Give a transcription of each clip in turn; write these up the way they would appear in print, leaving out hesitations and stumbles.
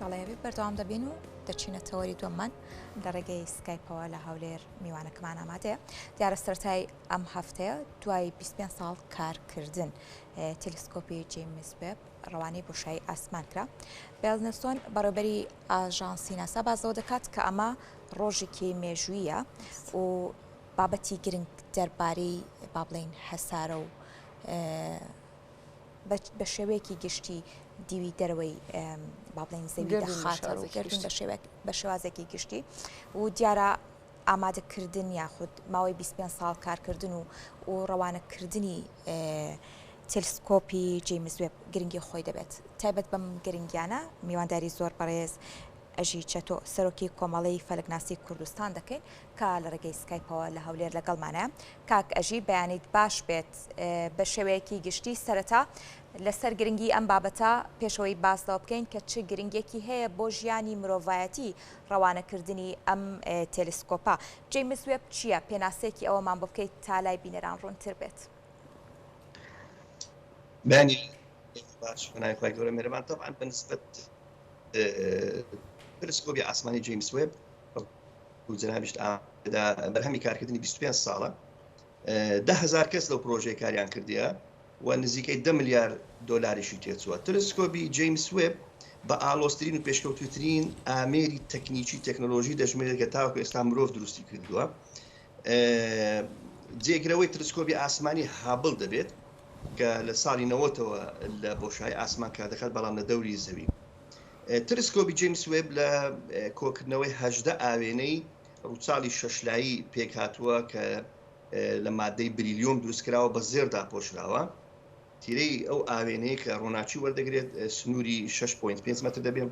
دەڵێوێ بەردەوام دەبین و دەچینە تەوەری دووەممان لە ڕێگەی سکایپەوە لە هەولێر میوانەکەمان ئامادەیە. دیارە سەرەتای ئەم هەفتەیە دوای 25 ساڵ کارکردن تەلسکۆپی جیمز وێب ڕەوانەی بۆشایی ئاسمان کرا. بێڵنستۆن بەڕێوەبەری ئاژانسی ناسا بازەوە دەکات کە ئەمە ڕۆژێکی مێژوویە و بابەتی گرنگ دەربارەی با بڵێن هەسارە و بە شێوەیەکی گشتی دیوی دەرەوەی با بڵێن زەوی دەخاتەر و گردون بە شێوازێکی گشتی و دیارە ئامادەکردن یاخود ماوەی 25 ساڵ کارکردن و ڕەوانەکردنی تەلسکۆپی جیمز وێب گرنگی خۆی دەبێت. تایبەت بەم گرنگیانە میوانداری زۆر بەڕێز ئەژی چەتۆ سەرۆکی کۆمەڵەی فەلەکناسی کوردستان دەکەین کە لە ڕێگەی سکایپەوە لە هەولێر لەگەڵمانە. کاک ئەژی بەیانیت باش بێت بە شێوەیەکی گشتی سەرەتا لەسەر گرنگی ئەم بابەتە پێشەوەی باسەوە بکەین کە چ گرنگێکی هەیە بۆ ژیانی مرۆڤایەتی ڕەوانەکردنی ئەم تێلسکۆپە. جیمز وێب چییە؟ پێناسەیەکی ئەوەمان بۆ بکەیت تا لای بینەران ڕوونتر بێت. بەنی باش خۆی گەورە مێرەبان طبعاً بەنسبەت تەلسکۆپی ئاسمانی جیمز وێب جەنابیشت بەرهەمی کارکردنی 25 ساڵە 10,000 کەس لەو پرۆژەی کاریان کردیە و نزیکەی 10 میلیارد دۆلاریشی تێچووە. تەلسکۆپی جیمز وێب بە ئالۆزترین و پێشکەوتوترین ئامێری تەکنیکی تەکنۆلۆژی دەژمێت کە تاوەکو ئێستا مرۆڤ دروستی کردووە. جێگرەوەی تەلسکۆپی ئاسمانی هابڵ دەبێت کە لە ساڵی 90ەوە لە بۆشایی ئاسمان کار دەکات بەڵام لە دەوری زەوی. تەلسکۆپی جیمز وێب لە کۆکردنەوەی 18 ئاوێنەی ڕووچاڵی شەشلایی پێک هاتووە کە لە مادەی بریلیۆم دروستکراوە بە زێردا پۆشراوە. تیرەی ئەو ئاوێنەیە کە ڕۆناچی وەردەگرێت سنووری 6.5 متر دەبێت،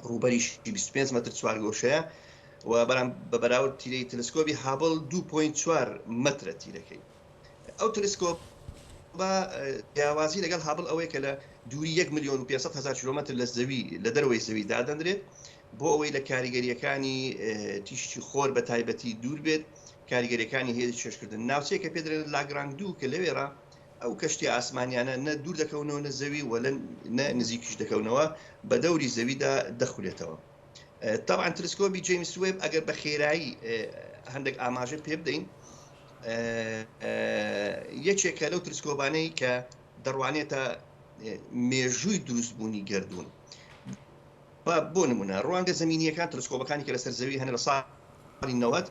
ڕووبەریشی 25 متر چوارگۆشەیە و بە بەراورد تیرەی تەلسکۆپی هابڵ 2.4 مترە تیرەکەی. ئەو تەلسکۆپ جیاوازی لەگەڵ هابڵ ئەوەیە کە لە دووری 1,500,000 کیلۆمەتر لە زەوی لە دەروەوەی زەوی دادەنرێت بۆ ئەوەی لە کاریگەریەکانی تیشتی خۆر بە تایبەتی دوور بێت، کاریگەریەکانی هێزی چێشکردن. ناوچەیە کە پێدرێت لاگرانگ دوو کە لەوێرە ئەو کەشتی ئاسمانیانە نە دوور دەکەونەوە نە زەوی و نە نزیکیش دەکەونەوە بە دەوری زەویدا دەخولێتەوە. طبعاً تەلسکۆپی جیمز وێب ئەگەر بە خێرایی هەندێک ئاماژە پێ بدەین، یەکێکە لەو تەلسکۆپانەی کە دەڕوانێتە مێژووی دروستبوونی گردون. بۆ نمونە ڕوانگە زەمینیەکان تەلسکۆپەکانی کە لەسەر زەوی هەن لە ساڵی 90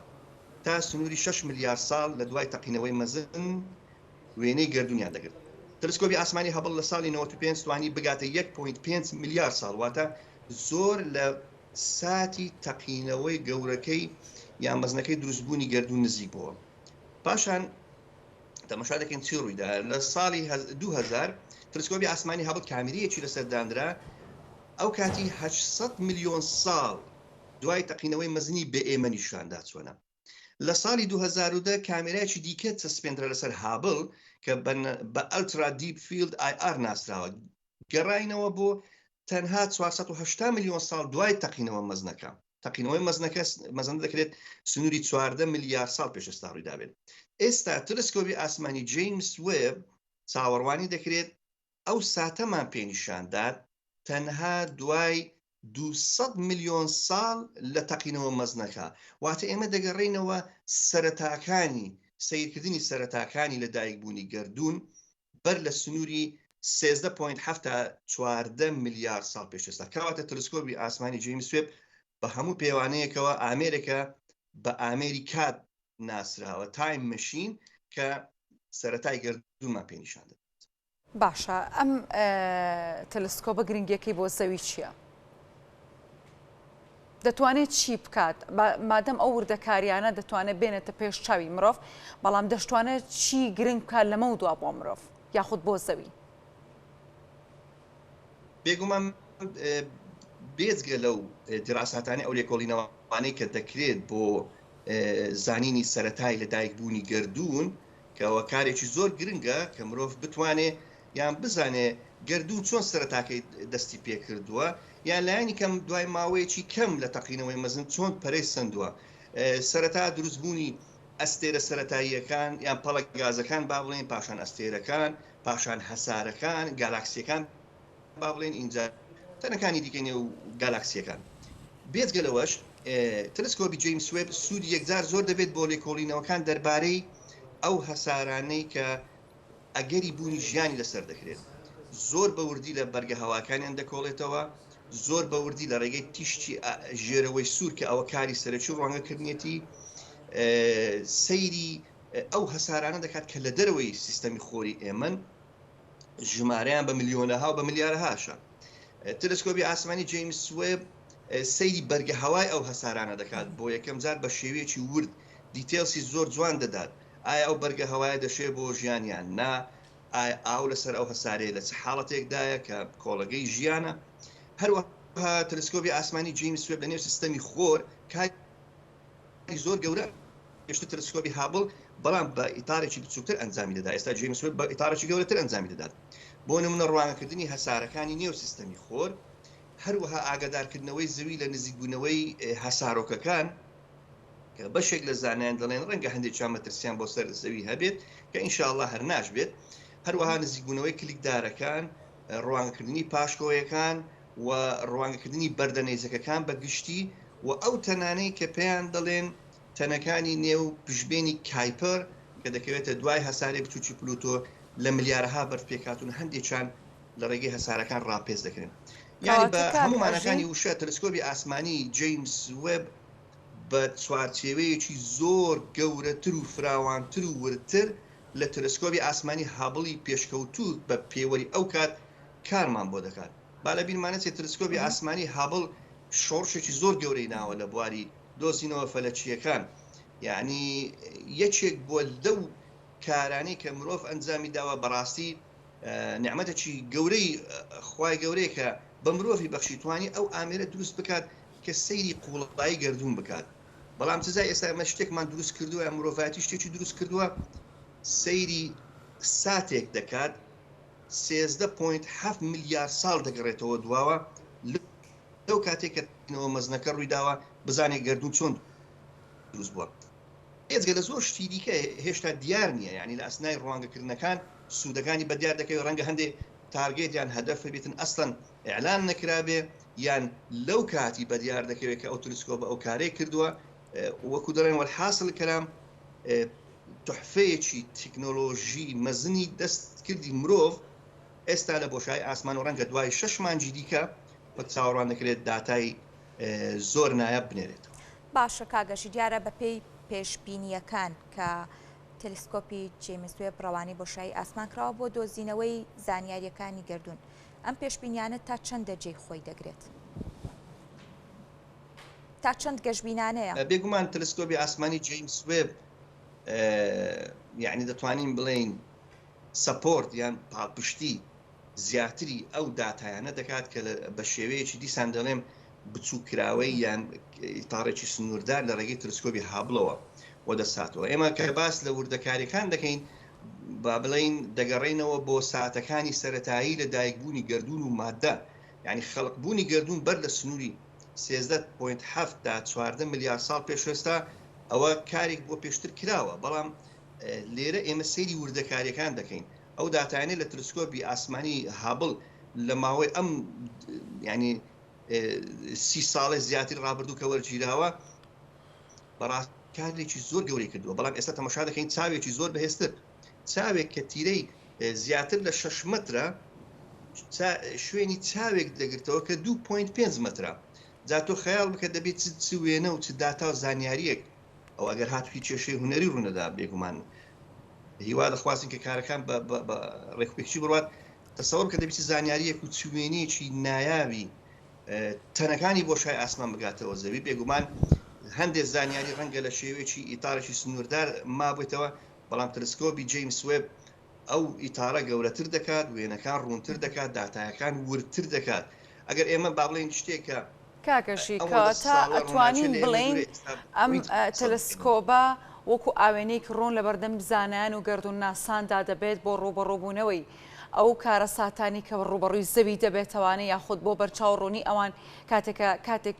تا سنووری 6 میلیارد ساڵ لە دوای تەقینەوەی مەزن وێنەی گردونیان دەگرت. تەلسکۆپی ئاسمانی هەبڵ لە ساڵی 95 توانی بگاتە 1.5 میلیارد ساڵ، واتە زۆر لە ساتی تەقینەوەی گەورەکەی یان مەزنەکەی دروستبوونی گردون نزیک بووە. پاشان تەماشا دەکەین چی ڕوویدا. لە ساڵی 2000 تەلسکۆپی ئاسمانی هەبڵ کامێرەیەکی لەسەردانرا ئەو کاتی 800 میلیۆن ساڵ دوای تەقینەوەی مەزنی بە ئێمە نیشاندا چۆنە. لە ساڵی 2010 کامێرایکی دیکە چەسپێنرا لەسەر هابڵ کە بە ئەلترا دیپ فیلد IR ناسراوە، گەڕاینەوە بۆ تەنها 480 میلیۆن ساڵ دوای تەقینەوە مەزنەکە. تەقینەوەی مەزن دەکرێت سنووری 14 میلیارد ساڵ پێش ئێستا ڕوویدا بێت. ئێستا تەلسکۆپی ئاسمانی جیمز وێب چاوەڕوانی دەکرێت ئەو ساتەمان پێنیشاندات تەنها دوای 200 میلیۆن ساڵ لە تەقینەوە مەزنەکە. واتە ئێمە دەگەڕێینەوە سەرەتاکانی سیرکردنی سەرەتاکانی لە دایکبوونی گردون بەر لە سنووری 13.7 میلیارد ساڵ پێش ئێستا. کەواتە تەلسکۆپی ئاسمانی جیمز وێب بە هەموو پێوانەیەکەوە ئامێرێکە بە ئامێری کات ناسراوە، تایم مەشین کە سەرەتای گردونمان پێنیشان دەدات. باشە، ئەم تەلسکۆپە گرنگیەکەی بۆ زەوی چییە؟ دەتوانێت چی بکات؟ مادەم ئەو وردەکاریانە دەتوانێت بێنێتە پێش چاوی مرۆڤ، بەڵام دەشتوانێت چی گرنگ بکات لەمە و دوا بۆ مرۆڤ یاخود بۆ زەوی؟ بێگومان بێجگە لەو دراساتانی ئەو لێکۆڵینەوەوانەی کە دەکرێت بۆ زانینی سەرەتای لە دایکبوونی گردون کەەوە کارێکی زۆر گرنگە کە مرۆڤ بتوانێت یان بزانێ گردون چۆن سەرەتاکەی دەستی پێکردووە، یان لایانی کەم دوای ماوەیەکی کەم لە تەقینەوەی مەزن چۆن پەرەی سندووە. سەرەتا دروستبوونی ئەستێرە سەرەتاییەکان یان پەڵک گازەکان با بڵێن، پاشان ئەستێرەکان، پاشان هەسارەکان، گالاکسیەکان با بڵێن. اینجا تەنەکانی دیکەی نێو گالاکسیەکان بێجگەلەوەش تەلسکۆپی جیمس وێب سوودی یەکجار زۆر دەبێت بۆ لێکۆڵینەوەکان دەربارەی ئەو هەسارانەی کە ئەگەری بوونی ژیانی لەسەر دەکرێت زۆر بەوردی لە بەرگە هەواکانیان دەکۆڵێتەوە زۆر بەوردی لە ڕێگەی تیشتی ژێرەوەی سوور کە ئەوە کاری سەرچوو ڕوانگەکردنیەتی سەیری ئەو هەسارانە دەکات کە لە دەرەوەی سیستەمی خۆری ئێمن ژمارەیان بە میلیۆنەها و بە ملیارەهاشە تەلسکۆپی ئاسمانی جیمس وێب سەیری بەرگە هەوای ئەو هەسارانە دەکات بۆ یەکەم جار بە شێوەیەکی ورد دیتێلسی زۆر جوان دەدات ئایا ئەو بەرگە هەوایە دەشێت بۆ ژیانیان نا ئاو لەسەر ئەو هەسارەیە لە چ حاڵەتێکدایە کە کۆڵگەی ژیانە هەروەها تەلسکۆپی ئاسمانی جیمس وێب لە نێو سیستەمی خۆر کاری زۆر گەورە هێشتا تەلسکۆپی هابڵ بەڵام بە ئیتارێکی بچووکتر ئەنجامی دەدات ئێستا جیمس وێب بە ئیتارێکی گەورەتر ئەنجامی دەدات بۆ نمونە ڕوانگەکردنی هەسارەکانی نێو سیستەمی خۆر هەروەها ئاگادارکردنەوەی زەوی لە نزیکبوونەوەی هەسارۆکەکان کە بەشێک لە زانایان دەڵێن ڕەنگە هەندێک مەترسیان بۆ سەر زەوی هەبێت کە ئینشاءالله هەر ناشبێت هەروەها نزیکبوونەوەی کلیکدارەکان ڕوانگەکردنی پاشکۆیەکان و ڕوانگەکردنی بەردەنێزەکەکان بە گشتی و ئەو تەنانەی کە پێیان دەڵێن تەنەکانی نێو پشبێنی کایپەر کە دەکەوێتە دوای هەساری بچووکی پلوتۆ لە ملیارەها بەرز پێکاتون هەندێکیان لە ڕێگەی هەسارەکان ڕاپێز دەکرێن یعنی بە هەمومانەکانی وشە تەلسکۆپی ئاسمانی جیمس وێب بە چوارچێوەیەکی زۆر گەورەتر و فراوانتر و ورتر لە تەلسکۆپی ئاسمانی هابڵی پێشکەوتوو بە پێوەری ئەو کات کارمان بۆ دەکات با لە بیرمانەچێت تەلسکۆپی ئاسمانی هابڵ شۆڕشێکی زۆر گەورەی ناوە لە بواری دۆزینەوە فەلەکیەکان یعنی یەکێک بۆ لەو کارانەی کە مرۆڤ ئەنجامی داوە بەڕاستی نعمەتێکی گەورەی خوای گەورەیە کە بە مرۆڤی بەخشیتوانی ئەو ئامێرە دروست بکات کە سەیری قوڵایی گەردوون بکات بەڵام سزای ئێستا ئەمە شتێکمان دروست کردووە مرۆڤایەتی شتێکی دروست کردووە سەیری ساتێک دەکات 13.7 میلیارد ساڵ دەگەڕێتەوە دواوە لەو کاتێک کەەوە مەزنەکە ڕووی داوە بزانێت گەردوون چۆن دروست بووە ئێزگە لە زۆر شتی دیکە هێشتا دیار نییە ینی لە ئەسنای ڕوانگەکردنەکان سوودەکانی بەدیار دەکەوێت ڕەنگە هەندێک تارگێت یان هەدەف بێتن ئەسڵەن ئێعلان نەکرابێ یان لەو کاتی بەدیار دەکەوێت کە ئەو تەلسکۆپ ئەو کارەی کردووە وەکو دەڵێن وەرحاصل کەلام تحفەیەکی تەکنۆلۆژی مەزنی دەستکردی مرۆڤ ئێستا لە بۆشایی ئاسمان و ڕەنگە دوای 6 مانجی دیکە بە چاوەڕوان دەکرێت داتای زۆر نایە بنێرێت باشە کاگەشی دیارە بە پێی پێشبینیەکان کە تەلسکۆپی جیمس وێب ڕەوانی بۆشایی ئاسمان کراوە بۆ دۆزینەوەی زانیاریەکانی گەردوون ئەم پێشبینیانە تا چەند دەرەجەی خۆی دەگرێت تا چەند گەشتبینانەیە بێگومان تەلسکۆپی ئاسمانی جیمس وێب یعنی دەتوانین بڵێین سەپۆرت یان پاڵپشتی زیاتری ئەو داتایانە دەکات کە بە شێوەیەکی دیسان دەڵێم بچووکراوەی یان ئیتارێکی سنووردار لە ڕێگەی تەلسکۆپی هابڵەوە و دەساتەوە ئێمە کە باس لە وردەکاریەکان دەکەین با بڵین دەگەڕێنەوە بۆ ساعتەکانی سەرەتایی لە دایکبوونی گەردوون و مادە یعنی خەڵقبوونی گەردوون بەر لە سنووری 13.7 تا 14 میلیارد ساڵ پێشوەستا ئەوە کارێک بۆ پێشتر کراوە بەڵام لێرە ئێمە سەیری وردەکاریەکان دەکەین ئەو داتانێت لە تەلسکۆپی ئاسمانی هابڵ لە ماوەی ئەم ینی 30 ساڵی زیاتر ڕابردوو کە وەرگیراوە بەڕاست کارێکی زۆر گەورەی کردووە بەڵام ئێستا تەماشا دەکەین چاوێکی زۆر بەهێزتر چاوێک کە تیرەی زیاتر لە 6 مترە شوێنی چاوێک دەگرتەوە کە 2.5 مترە جا تۆ خەیاڵ بکە دەبێت چ وێنە و چ داتا و زانیاریەک ئەو ئەگەر هاتووی کێشەی هوەری ڕوونەدا بێگومان هیوا دەخوازن کە کارەکان بە ڕێکوپێکی بڕات تەسەوەڕ کە دەبێت زانیاریەک و چوێنەیەکی نایاوی تەنەکانی بۆشای ئاسمان بگاتەوە زەوی بێگومان هەندێک زانیاری ڕەنگە لە شێوەیەکی ئیتارێکی سنووردار مابێتەوە بەڵام تەلسکۆپی جیمس وێب ئەو ئیتارە گەورەتر دەکات وێنەکان ڕوونتر دەکات داتایەکان ورتر دەکات ئەگەر ئێمە با بڵێن شتێکە کاکەشی کە تا ئەتوانین بڵێن ئەم تەلسکۆبە وەکو ئاوێنەی ڕۆن لە بەردەم زانایان و گەردون ناساندا دەبێت بۆ ڕوبەڕووبوونەوەی ئەو کارە ساتانی کە ڕوبەڕووی زەوی دەبێتەوانە یاخود بۆ بەرچاوڕوونی ئەوان کاتێک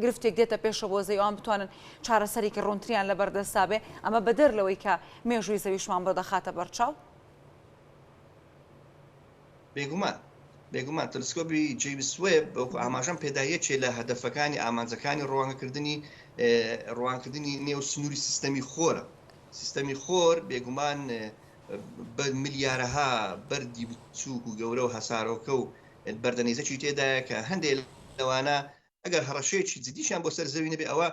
گرفتێک دێتە پێشە بۆ زەوی ئەوان بتوانن چارەسەرێکی ڕوونتریان لە بەردەستا بێ ئەمە بەدەر لەوەی کە مێژووی زەویشمان بۆ دەخاتە بەرچاو بێگومان بێگومان تەلسکۆپی جیمس وێب بەوکو ئاماژەم پێدایەکێ لە هەدەفەکانی ئامانجەکانی ڕوانکردنی نێو سنووری سیستەمی خۆرە. سیستەمی خۆر بێگومان بە ملیارەها بەردی بچووک و گەورە و هەسارۆکە و بەردەنیزەکی تێدایە کە هەندێک لەوانە ئەگەر هەڕەشەیەکی جدیشان بۆ سەرزەوی نەبێ ئەوە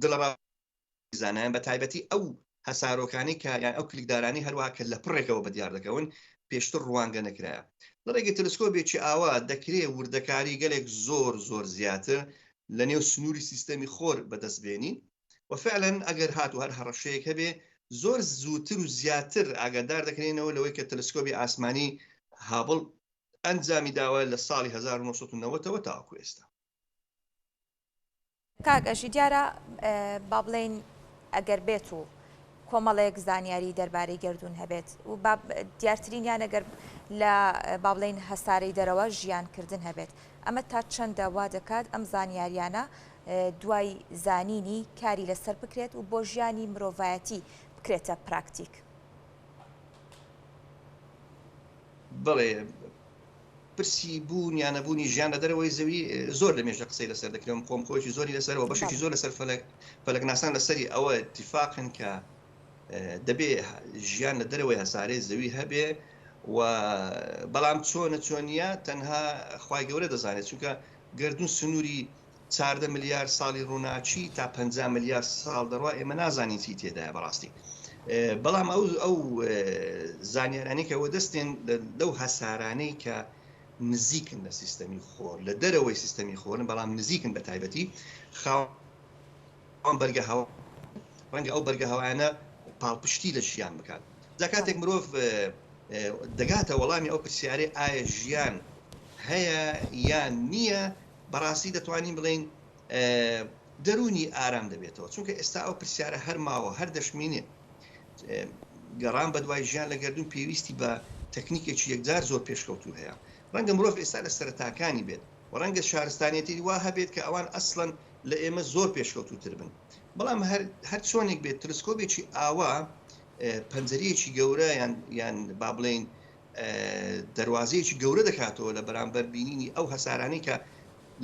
دڵەڕازانیان بە تایبەتی ئەو هەسارۆکانی کە یان ئەو کلیکدارانی هەروە کە لە پڕێکەوە بەدیار دەکەون پێشتر ڕوانگە نەکرایە. لە ڕێگەی تەلسکۆپێکی ئاوا دەکرێت وردەکاری گەلێک زۆر زیاتر لە نێو سنووری سیستەمی خۆر بەدەستبێنین و فعلا ئەگەر هاتو هەر هەڕەشەیەک هەبێ زۆر زووتر و زیاتر ئاگادار دەکرێنەوە لەوەی کە تەلسکۆپی ئاسمانی هابڵ ئەنجامی داوە لە ساڵی 1990ەوە تاوەکو ئێستا. کاگەشی دیارە با بڵێن ئەگەر بێت و کۆمەڵەیەک زانیاری دەربارەی گردون هەبێت و دیارترینیان ئەگەر لە با بڵێن هەسارەی دەرەوە ژیانکردن هەبێت ئەمە تا چەندە وا دەکات ئەم زانیاریانە دوای زانینی کاری لەسەر بکرێت و بۆ ژیانی مرۆڤایەتی بکرێتە پراکتیک. بڵێ پرسی بوون یانەبوونی ژیان لە دەرەوەی زەوی زۆر لە مێژە قسەی لەسەر دەکرێم خۆم خۆشی زۆری لەسەرەوە بەشێکی زۆر لەسەر فەلەکناسان لەسەری ئەوە اتفاقن کە دەبێ ژیان لە دەرەوەی هەسارەی زەوی هەبێ و بەڵام چۆنیە تەنها خوای گەورە دەزانێت چونکە گردون سنووری 14 ملیار ساڵی ڕووناچی تا 50 ملیار ساڵ دەڕوا ئێمە نازانین چی تێدایە بەڕاستی. بەڵام ئەو زانیارانەی کەەوە دەستێن لەو هەسارانەی کە نزیکن لە سیستەمی خۆر لە دەرەوەی سیستەمی خۆرن بەڵام نزیکن بە تایبەتی خاوەن بەرگە هەوا ڕەنگە ئەو بەرگە هەوایانە پاڵپشتی لە ژیان بکات. جا کاتێک مرۆڤ دەگاتە وەڵامی ئەو پرسیارەی ئایا ژیان هەیە یان نییە بەڕاستی دەتوانین بڵێن دەرونی ئارام دەبێتەوە چونکە ئێستا ئەو پرسیارە هەر ماوە هەر دەشمینێ گەڕان بە دوای ژیان لە گردون پێویستی بە تەکنیکێکی یەکجار زۆر پێشکەوتوو هەیە. ڕەنگە مرۆڤ ئێستا لە سەرەتاکانی بێت و ڕەنگە شارستانیەتی وا هەبێت کە ئەوان ئەسڵەن لە ئێمە زۆر پێشکەوتوتر بن. بەڵام هەر چۆنێک بێت تەلسکۆپێکی ئاوا پەنجەرەیەکی گەورە یان با بڵێن دەواازەیەکی گەورە دەکاتەوە لە بەرامبەر بینینی ئەو هەسارانەی کە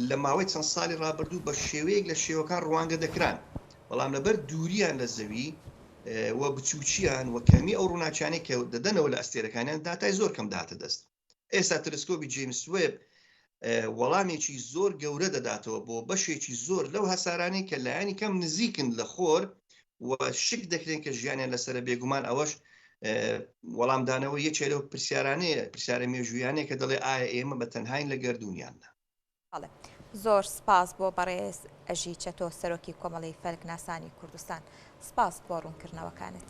لە ماوەی چەند ساڵی ڕابردوو بە شێوەیەک لە شێوەکان ڕوانگە دەکران بەڵام لەبەر دووریان لە زەوی و بچووچیان و کەمی ئەو ڕووناچیانەی کە دەدەنەوە لە ئەستێرەکانیان داتای زۆر کەم داتە دەست. ئێستا تەلسکۆپی جیمس وێب وەڵامێکی زۆر گەورە دەداتەوە بۆ بەشێکی زۆر لەو هەسارانەی کە لایانی کەم نزیکن لە خۆر و شک دەکرێن کە ژیانیان لەسرە بێگومان ئەوەش وەڵامدانەوە یەکێ لەو پرسیارە مێژوویانەیە کە دەڵێ ئایا ئێمە بە تەنهاین لە گردونیاندا. زۆر سپاس بۆ بەڕێز ئەژی چەتۆ سەرۆکی کۆمەڵی فەلکناسانی کوردستان. سپاس بۆ ڕوونکردنەوەکانت.